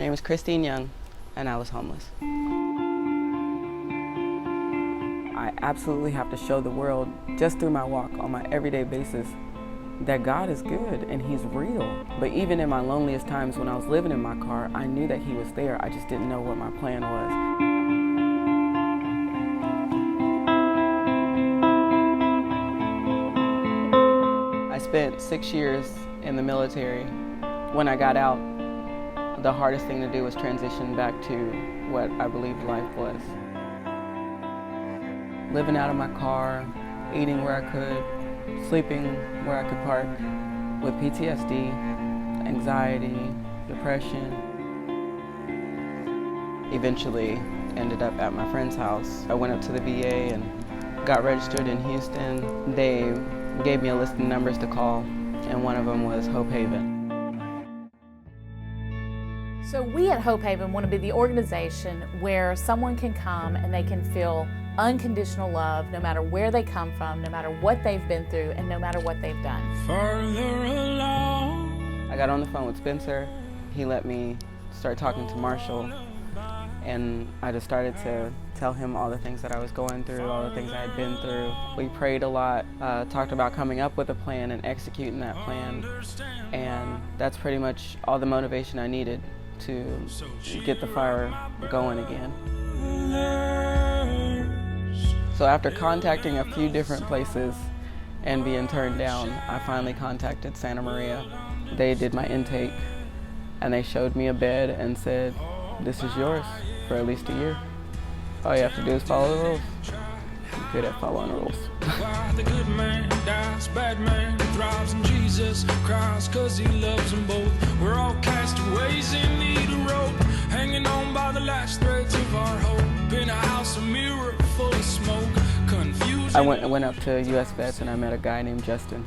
name is Christene Young, and I was homeless. I absolutely have to show the world, just through my walk on my everyday basis, that God is good and He's real. But even in my loneliest times when I was living in my car, I knew that He was there. I just didn't know what my plan was. I spent 6 years in the military. When I got out, the hardest thing to do was transition back to what I believed life was. Living out of my car, eating where I could, sleeping where I could park, with PTSD, anxiety, depression. Eventually ended up at my friend's house. I went up to the VA and got registered in Houston. They gave me a list of numbers to call, and one of them was H.O.P.E. So we at H.O.P.E want to be the organization where someone can come and they can feel unconditional love no matter where they come from, no matter what they've been through, and no matter what they've done. Further along. I got on the phone with Spencer. He let me start talking to Marshall, and I just started to tell him all the things that I was going through, all the things I had been through. We prayed a lot, talked about coming up with a plan and executing that plan, and that's pretty much all the motivation I needed to get the fire going again. So after contacting a few different places and being turned down, I finally contacted Santa Maria. They did my intake and they showed me a bed and said, "This is yours for at least a year. All you have to do is follow the rules." I'm good at following the rules. The good man dies, bad man thrives, and Jesus cries 'cause He loves them both. We're all castaways in need of rope, hanging on by the last threads of our hope. In a house, a mirror full of smoke, confusion. I went up to US Vets and I met a guy named Justin.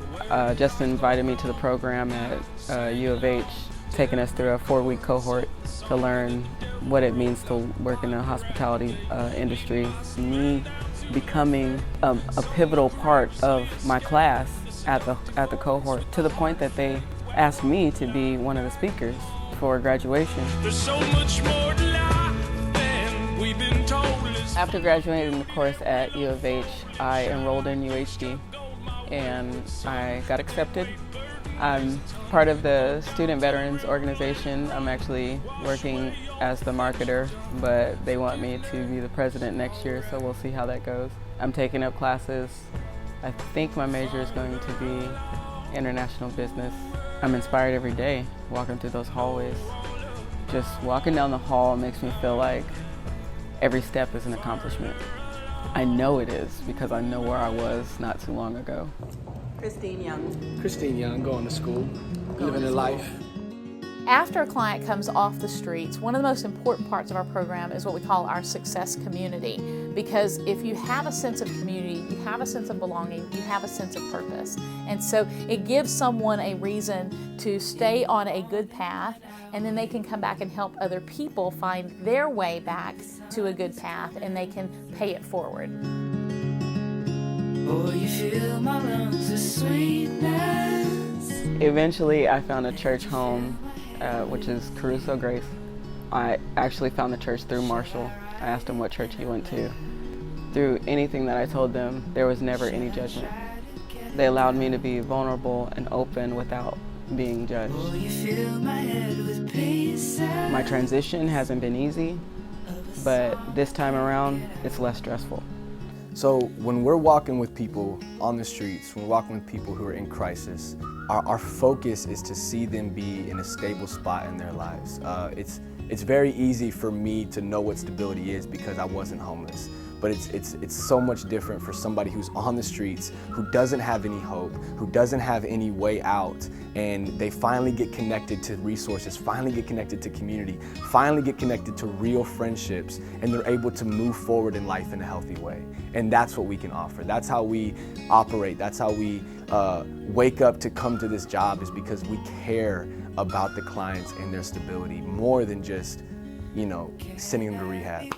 Justin invited me to the program at U of H, taking us through a 4-week cohort to learn what it means to work in the hospitality industry. Me becoming a pivotal part of my class at the cohort, to the point that they asked me to be one of the speakers for graduation. There's so much more to life than we've been told. After graduating the course at U of H, I enrolled in UHD and I got accepted. I'm part of the Student Veterans Organization. I'm actually working as the marketer, but they want me to be the president next year, so we'll see how that goes. I'm taking up classes. I think my major is going to be international business. I'm inspired every day walking through those hallways. Just walking down the hall makes me feel like every step is an accomplishment. I know it is because I know where I was not too long ago. Christene Young. Christene Young, going to school, living a life. After a client comes off the streets, one of the most important parts of our program is what we call our success community. Because if you have a sense of community, you have a sense of belonging, you have a sense of purpose. And so it gives someone a reason to stay on a good path, and then they can come back and help other people find their way back to a good path, and they can pay it forward. Oh, you fill my lungs with sweetness. Eventually, I found a church home, which is Caruso Grace. I actually found the church through Marshall. I asked him what church he went to. Through anything that I told them, there was never any judgment. They allowed me to be vulnerable and open without being judged. Oh, you fill my head with peace. My transition hasn't been easy, but this time around, it's less stressful. So when we're walking with people on the streets, when we're walking with people who are in crisis, our focus is to see them be in a stable spot in their lives. It's very easy for me to know what stability is because I wasn't homeless. But it's so much different for somebody who's on the streets, who doesn't have any hope, who doesn't have any way out, and they finally get connected to resources, finally get connected to community, finally get connected to real friendships, and they're able to move forward in life in a healthy way. And that's what we can offer. That's how we operate. That's how we wake up to come to this job, is because we care about the clients and their stability more than just, sending them to rehab.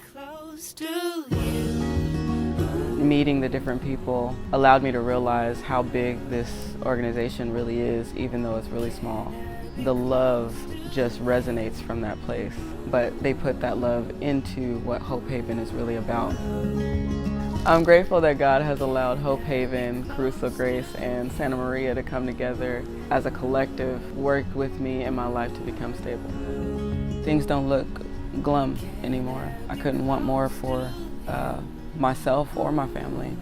Meeting the different people allowed me to realize how big this organization really is, even though it's really small. the love just resonates from that place. But they put that love into what Hope Haven is really about. I'm grateful that God has allowed Hope Haven, Caruso Grace, and Santa Maria to come together as a collective, work with me in my life to become stable. Things don't look glum anymore. I couldn't want more for myself or my family.